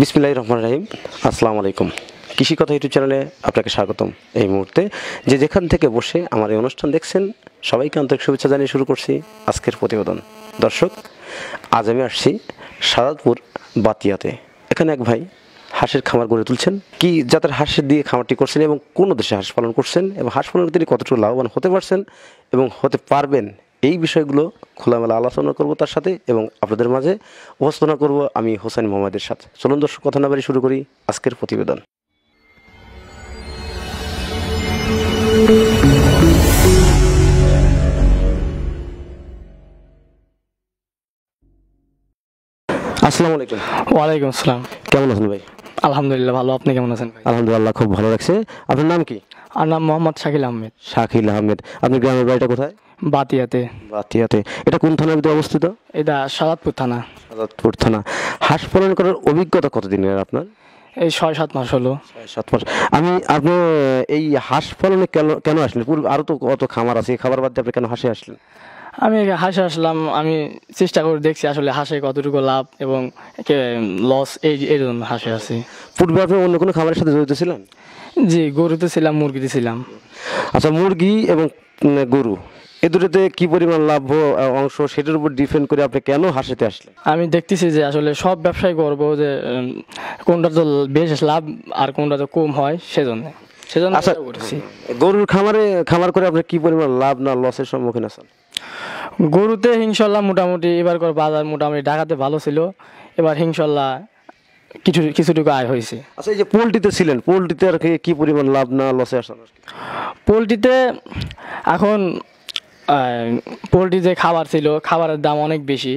বিসমিল্লাহির রহমানির রহিম। আসসালামু আলাইকুম। কৃষি কথা ইউটিউব চ্যানেলে আপনাকে স্বাগতম। এই মুহূর্তে যে যেখান থেকে বসে আমার এই অনুষ্ঠান দেখছেন সবাইকে আন্তরিক শুভেচ্ছা জানিয়ে শুরু করছি আজকের প্রতিবেদন। দর্শক, আজ আমি আসছি সাদাতপুর বাতিয়াতে। এখানে এক ভাই হাঁসের খামার গড়ে তুলছেন, কি জাতের হাঁসের দিয়ে খামারটি করছেন এবং কোন দেশে হাঁস পালন করছেন এবং হাঁস পালন তিনি কতটুকু লাভবান হতে পারছেন এবং হতে পারবেন, এই বিষয়গুলো খোলামেলা আলোচনা করব তার সাথে এবং আপনাদের মাঝে উপস্থাপনা করব আমি হোসেন মোহাম্মদের সাথে। চলুন দর্শক, কথা না বাড়ি শুরু করি আজকের প্রতিবেদন। আসসালামু আলাইকুম। ওয়ালাইকুম আসসালাম। কেমন আছেন ভাই? আলহামদুলিল্লাহ ভালো। আপনি কেমন আছেন ভাই? আলহামদুলিল্লাহ, খুব ভালো লাগছে। আপনার নাম কি? আর নাম মোহাম্মদ শাকিল আহমেদ। শাকিল আহমেদ। আপনার গ্রামের বাড়িটা কোথায়? বাতিয়াতে। বাতিয়াতে। এটা কোন থানার ভিতরে অবস্থিত? এটা সাদাতপুর থানা। সাদাতপুর থানা। হাঁস পালন করার অভিজ্ঞতা কতদিনের আপনার? এই 6-7 মাস হলো। 7 মাস। আপনি এই হাঁস পালনে কেন আসলেন? পূর্বে আরও তো কত খামার আছে, এই খাবার বাদ দিয়ে আপনি কেন হাঁসে আসলেন? আমি হাঁসে আসলাম, আমি চেষ্টা করে দেখছি আসলে হাঁসে কতটুকু লাভ এবং লস, এই জন্য হাঁসে আছি। পূর্বে আপনি অন্য কোনো খামারের সাথে জড়িত ছিলেন? জি, গরুতে ছিলাম, মুরগিতে ছিলাম। আচ্ছা, মুরগি এবং গরু এ দুটোতে কি পরিমাণ লাভ অংশ, সেটার উপর ডিপেন্ড করে আপনি কেন হাঁসেতে আসলেন? আমি দেখতেছি যে আসলে সব ব্যবসায় করবো, যে কোনটা তো বেশ লাভ আর কোনটা তো কম হয়, সেজন্য আচ্ছা, করেছি। গরুর খামার করে আপনি কি পরিমাণ লাভ না লসের সম্মুখীন আছেন? গরুতে ইনশাল্লাহ মোটামুটি এবার বাজার মোটামুটি ঢাকাতে ভালো ছিল, এবার ইনশাল্লাহ কিছুটুকু আয় হয়েছে। আচ্ছা, এই যে পোলট্রিতে ছিলেন, পোলট্রিতে আর কি পরিমাণ লাভ না লসে আসেন? পোলট্রিতে এখন পোলট্রি যে খাবার ছিল, খাবারের দাম অনেক বেশি,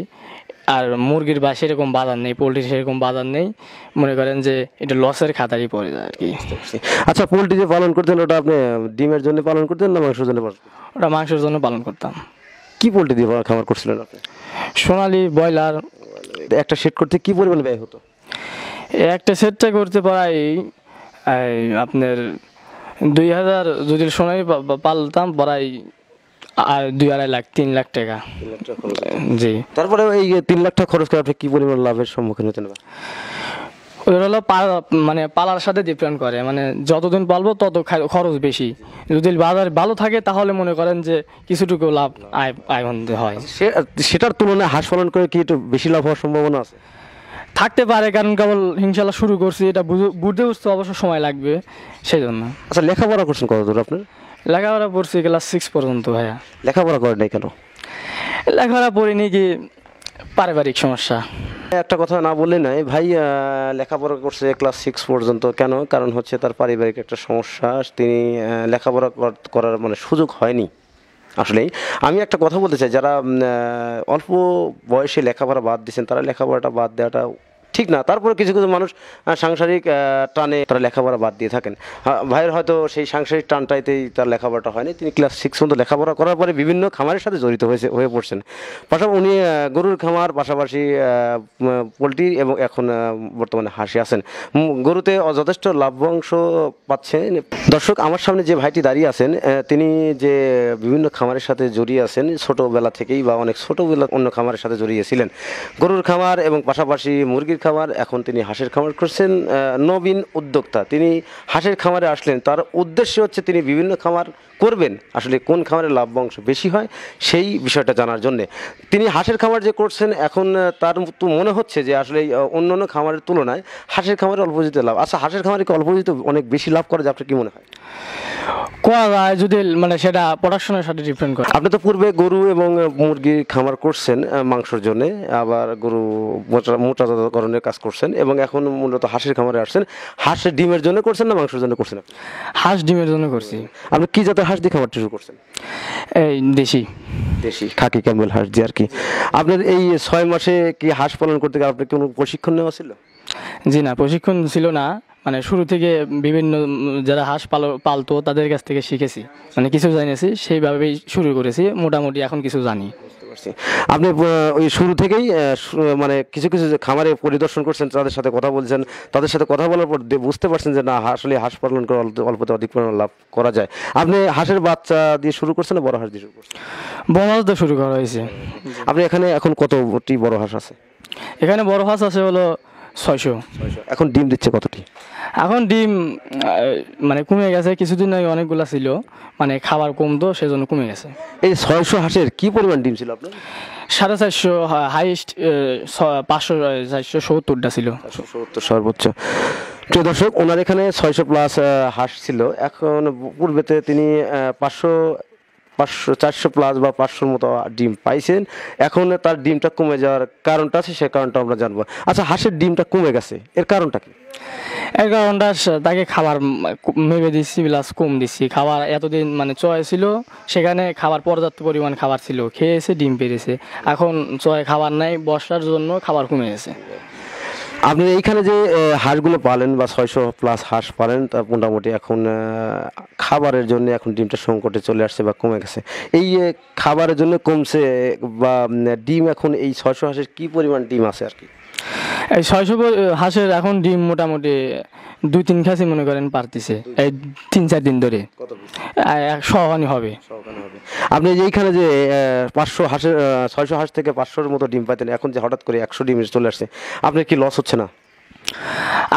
আর মুরগির বা সেরকম বাজার নেই, পোলট্রির সেরকম বাজার নেই। মনে করেন যে এটা লসের খাতারই পড়ে যায় আর কি। আচ্ছা, পোলট্রি যে পালন করতেন ওটা আপনি ডিমের জন্য পালন করতেন না মাংসের জন্য পালন করতেন? ওটা মাংসের জন্য পালন করতাম। কি পোলট্রি দিয়ে খামার করছিলেন আপনি? সোনালি, ব্রয়লার। একটা সেট করতে কি পরিমাণ ব্যয় হতো? একটা সেটটা করতে প্রায় আপনার 2000, যদি সোনালি পালতাম প্রায় আর 2-2.5 লাখ 3 লাখ টাকা। জি। তারপরে এই 3 লাখ টাকা খরচ করে আপনি কি পরিমাণ লাভের সম্মুখীন হতেন? ওটা হলো মানে পালার সাথে ডিপেন্ড করে, মানে যতদিন পালবো তত খরচ বেশি। যদি বাজার ভালো থাকে তাহলে মনে করেন যে কিছুটুকু লাভ আয় হয়। সেটার তুলনায় হাঁস পালন করে কি একটু বেশি লাভ হওয়ার সম্ভাবনা আছে? থাকতে পারে, কারণ কেবল ইনশাল্লাহ শুরু করছি, এটা বুঝতে অবশ্য সময় লাগবে, সেই জন্য। আচ্ছা, লেখাপড়া করছেন কত দূর আপনার? লেখাপড়া পড়ছি ক্লাস 6 পর্যন্ত। ভাইয়া, লেখাপড়া করেন নাই কেন? লেখাপড়া পড়িনি, কি পারিবারিক সমস্যা। একটা কথা না বললে নাই ভাই, লেখাপড়া করছে ক্লাস 6 পর্যন্ত। কেন? কারণ হচ্ছে তার পারিবারিক একটা সমস্যা, তিনি লেখাপড়া করার মানে সুযোগ হয়নি। আসলেই আমি একটা কথা বলতে চাই, যারা অল্প বয়সে লেখাপড়া বাদ দিচ্ছেন তারা লেখাপড়াটা বাদ দেওয়াটা ঠিক না। তারপরে কিছু কিছু মানুষ সাংসারিক টানে তারা লেখাপড়া বাদ দিয়ে থাকেন। ভাইয়ের হয়তো সেই সাংসারিক টানটাইতেই তার লেখাপড়াটা হয়নি, তিনি ক্লাস 6 পর্যন্ত লেখাপড়া করার পরে বিভিন্ন খামারের সাথে জড়িত হয়ে পড়ছেন। পাশাপাশি উনি গরুর খামার, পাশাপাশি পোলট্রি এবং এখন বর্তমানে হাঁসে আছেন। গরুতে যথেষ্ট লাভ্যাংশ পাচ্ছেন। দর্শক, আমার সামনে যে ভাইটি দাঁড়িয়ে আছেন, তিনি যে বিভিন্ন খামারের সাথে জড়িয়ে আছেন ছোটোবেলা থেকেই, বা অনেক ছোটোবেলা অন্য খামারের সাথে জড়িয়েছিলেন, গরুর খামার এবং পাশাপাশি মুরগির খামার। এখন তিনি হাঁসের খামার করছেন। নবীন উদ্যোক্তা, তিনি হাঁসের খামারে আসলেন, তার উদ্দেশ্য হচ্ছে তিনি বিভিন্ন খামার করবেন, আসলে কোন খামারের লাভ্যাংশ বেশি হয় সেই বিষয়টা জানার জন্যে। তিনি হাঁসের খামার যে করছেন, এখন তার তো মনে হচ্ছে যে আসলে অন্য অন্য খামারের তুলনায় হাঁসের খামারে অল্প যেতে লাভ। আচ্ছা, হাঁসের খামারে কি অল্প যেতে অনেক বেশি লাভ করা যায়? আপনার কি মনে হয়? করা যায়, যদি মানে সেটা প্রোডাকশনের সাথে ডিপেন্ড করে। আপনি তো পূর্বে গরু এবং মুরগির খামার করছেন মাংসের জন্য, আবার গরু মোটাজাতকরণের কাজ করছেন এবং এখন মূলত হাঁসের খামারে আসছেন। হাঁসের ডিমের জন্য করছেন না মাংসের জন্য করছেন? হাঁস ডিমের জন্য করছি। আপনি কি জাতের হাঁস দিয়ে খামারটা শুরু করছেন? এই দেশি খাকি ক্যাম্বেল হাঁস দিয়ে আর কি। আপনার এই 6 মাসে কি হাঁস পালন করতে গেলে আপনার কোনো প্রশিক্ষণ নেওয়া ছিল? জি না, প্রশিক্ষণ ছিল না। মানে শুরু থেকে বিভিন্ন যারা হাঁস পালতো তাদের কাছ থেকে শিখেছি, মানে কিছু জানিয়েছি, সেইভাবেই শুরু করেছি। মোটামুটি এখন কিছু জানি। আপনি ওই শুরু থেকেই মানে কিছু কিছু খামারে পরিদর্শন করছেন, তাদের সাথে কথা বলছেন, তাদের সাথে কথা বলার পর বুঝতে পারছেন যে না, আসলে হাঁস পালন করে অল্পতে অধিক পরিমাণ লাভ করা যায়। আপনি হাঁসের বাচ্চা দিয়ে শুরু করছেন না বড় হাঁস দিয়ে শুরু করছেন? বড় হাঁস দিয়ে শুরু করা হয়েছে। আপনি এখানে এখন কতটি বড় হাঁস আছে? এখানে বড় হাঁস আছে হলো 600। এখন ডিম দিচ্ছে কতটি? এখন ডিম মানে কমে গেছে, কিছুদিন আগে অনেকগুলা ছিল, মানে খাবার কমতো সেজন্য কমে গেছে। এই 600 হাঁসের কি পরিমাণ ডিম ছিল আপনার? 450, হাইস্ট 500, 470টা ছিল। 470 সর্বোচ্চ। প্রিয় দর্শক, ওনার এখানে 600 প্লাস হাঁস ছিল। এখন পূর্বেতে তিনি 400 প্লাস বা 500 মতো ডিম পাইছেন। এখন তার ডিমটা কমে যাওয়ার কারণটা আছে, সে কারণটা আমরা জানবো। আচ্ছা, হাঁসের ডিমটা কমে গেছে, এর কারণটা কি? এর কারণটা তাকে খাবার মেপে দিচ্ছি প্লাস কম দিচ্ছি। খাবার এতদিন মানে চয় ছিল, সেখানে খাবার পর্যাপ্ত পরিমাণ খাবার ছিল, খেয়েছে, ডিম পেরেছে। এখন চয় খাবার নাই, বর্ষার জন্য খাবার কমে গেছে। আপনি এইখানে যে হাঁসগুলো পালেন বা 600 প্লাস হাঁস পালেন, তা মোটামুটি এখন খাবারের জন্য এখন ডিমটা সংকটে চলে আসছে বা কমে গেছে। এই খাবারের জন্য কমছে বা ডিম এখন এই 600 হাঁসের কি পরিমাণ ডিম আছে আর কি? এই 600 হাঁসের এখন ডিম মোটামুটি 2-3 খাসি মনে করেন পারতেছে এই 3-4 দিন ধরে। 100 হবে। আপনি যে এইখানে যে 500 হাঁসের 600 হাঁস থেকে 500-এর মতো ডিম পাইতেন, এখন যে হঠাৎ করে 100 ডিম চলে আসছে, আপনার কি লস হচ্ছে না?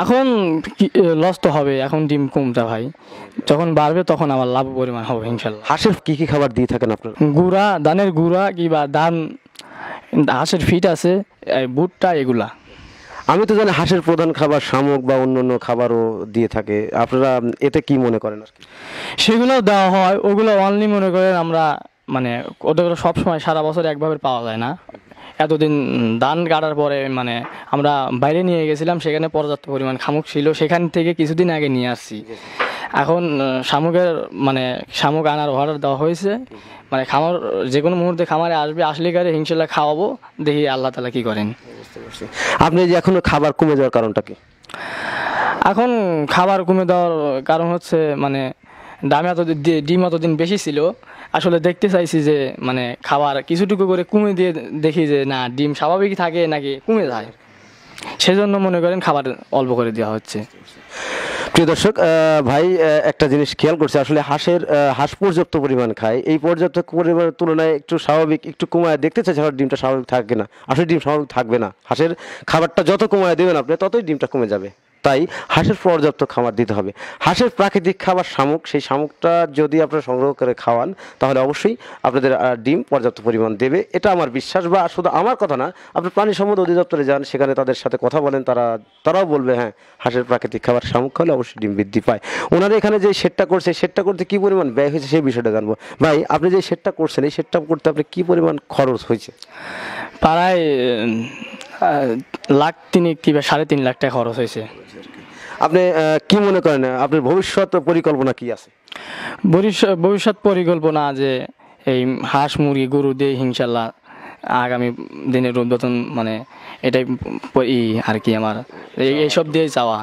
এখন লস তো হবে, এখন ডিম কমটা ভাই, যখন বাড়বে তখন আবার লাভ পরিমাণ হবে ইনশাল্লাহ। হাঁসের কি কি খাবার দিয়ে থাকেন আপনারা? গুঁড়া, ধানের গুঁড়া কিংবা ধান, হাঁসের ফিট আছে, ভুট্টা, এগুলা। আমি তো জানি হাঁসের প্রধান খাবার শামুক বা অন্যান্য খাবারও দিয়ে থাকে, আপনারা এতে কি মনে করেন আর কি? সেগুলোও দেওয়া হয়, ওগুলো অনলি মনে করেন আমরা মানে ওদের সবসময় সারা বছর একভাবে পাওয়া যায় না। এতদিন ধান কাটার পরে মানে আমরা বাইরে নিয়ে গেছিলাম, সেখানে পর্যাপ্ত পরিমাণ শামুক ছিল, সেখান থেকে কিছুদিন আগে নিয়ে আসছি। এখন শামুকের মানে শামুক আনার অর্ডার দেওয়া হয়েছে, মানে খামার যে কোনো মুহূর্তে খামারে আসবে, আসলে গাড়ি ইনশাল্লাহ খাওয়াবো, দেখি আল্লাহ তাআলা কি করেন। আপনি যে এখনো খাবার কমে যাওয়ার কারণটা কি? এখন খাবার কমে দেওয়ার কারণ হচ্ছে মানে ডিম এতদিন বেশি ছিল, আসলে দেখতে চাইছি যে মানে খাবার কিছুটুকু করে কমে দিয়ে দেখি যে না ডিম স্বাভাবিক থাকে নাকি কমে যায়, সেজন্য মনে করেন খাবার অল্প করে দেওয়া হচ্ছে। প্রিয় দর্শক, ভাই একটা জিনিস খেয়াল করছে, আসলে হাঁস পর্যাপ্ত পরিমাণ খায়, এই পর্যাপ্ত পরিমাণের তুলনায় একটু স্বাভাবিক একটু কমায় দেখতে চাইছে, ডিমটা স্বাভাবিক থাকবে না। আসলে ডিম স্বাভাবিক থাকবে না, হাঁসের খাবারটা যত কমায় দেবেন আপনি ততই ডিমটা কমে যাবে। তাই হাঁসের পর্যাপ্ত খাবার দিতে হবে। হাঁসের প্রাকৃতিক খাবার শামুক, সেই শামুকটা যদি আপনারা সংগ্রহ করে খাওয়ান তাহলে অবশ্যই আপনাদের ডিম পর্যাপ্ত পরিমাণ দেবে, এটা আমার বিশ্বাস। বা শুধু আমার কথা না, আপনি প্রাণী সম্পদ অধিদপ্তরে যান, সেখানে তাদের সাথে কথা বলেন, তারাও বলবে হ্যাঁ, হাঁসের প্রাকৃতিক খাবার শামুক খাওয়ালে অবশ্যই ডিম বৃদ্ধি পায়। ওনারা এখানে যে শেডটা করছে, শেডটা করতে কী পরিমাণ ব্যয় হয়েছে সেই বিষয়টা জানবো। ভাই, আপনি যে শেডটা করছেন, এই শেডটা করতে আপনি কী পরিমাণ খরচ হয়েছে? প্রায় 3 কিংবা 3.5 লাখ টাকা খরচ হয়েছে। আপনি কি মনে করেন, আপনার ভবিষ্যৎ পরিকল্পনা কি আছে? ভবিষ্যৎ পরিকল্পনা যে এই হাঁস মুরগি গরু দিয়ে ইনশাল্লাহ আগামী দিনের উদ্বোধন, মানে এটাই আর কি আমার এইসব দিয়ে চাওয়া,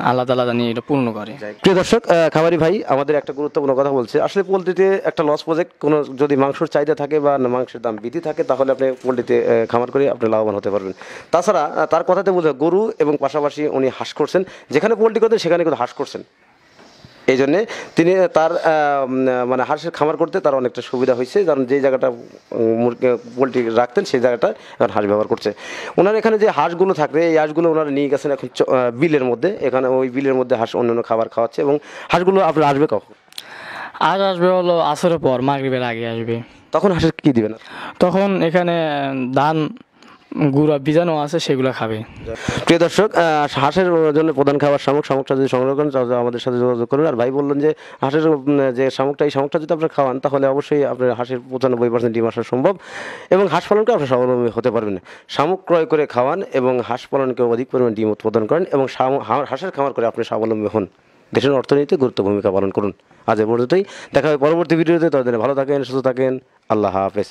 আল্লাহ তাআলা জানি এটা পূর্ণ করে। প্রিয় দর্শক, খামারি ভাই আমাদের একটা গুরুত্বপূর্ণ কথা বলছে, আসলে পোলট্রিতে একটা লস প্রজেক্ট, কোনো যদি মাংসের চাহিদা থাকে বা মাংসের দাম বৃদ্ধি থাকে, তাহলে আপনি পোলট্রিতে খামার করে আপনি লাভবান হতে পারবেন। তাছাড়া তার কথাতে বোঝা গরু এবং পাশাপাশি উনি হাঁস করছেন, যেখানে পোলট্রি করতেন সেখানে কিন্তু হাঁস করছেন, এই জন্যে তিনি তার মানে হাঁসের খামার করতে তার অনেকটা সুবিধা হয়েছে, কারণ যে জায়গাটা পোলট্রি রাখতেন সেই জায়গাটা এখন হাঁস ব্যবহার করছে। ওনার এখানে যে হাঁসগুলো থাকবে, এই হাঁসগুলো ওনারা নিয়ে গেছেন এখন বিলের মধ্যে, এখানে ওই বিলের মধ্যে হাঁস অন্যান্য খাবার খাওয়াচ্ছে। এবং হাঁসগুলো আপনার আসবে কখন? আজ আসবে হলো আসরের পর, মাগরিবের আগে আসবে। তখন হাঁসের কী দিবেন? তখন এখানে ধান গুঁড়া বীজাণু আছে, সেগুলো খাবে। প্রিয় দর্শক, হাঁসের জন্য প্রধান খাবার শামুক, শামুকটা যদি সংগ্রহ করেন তাহলে আমাদের সাথে যোগাযোগ করুন। আর ভাই বললেন যে হাঁসের যে শামুকটা, এই শামুকটা যদি আপনারা খাওয়ান তাহলে অবশ্যই আপনার হাঁসের 95% ডিম আসা সম্ভব এবং হাঁস পালনকে আপনার স্বাবলম্বী হতে পারবেন। শামুক ক্রয় করে খাওয়ান এবং হাঁস পালনকে অধিক পরিমাণ ডিম উৎপাদন করেন এবং হাঁসের খামার করে আপনি স্বাবলম্বী হন, দেশের অর্থনীতিতে গুরুত্ব ভূমিকা পালন করুন। আজ এ পর্যন্তই, দেখা হবে পরবর্তী ভিডিওতে। ততদিনে ভালো থাকেন, সুস্থ থাকেন, আল্লাহ হাফেজ।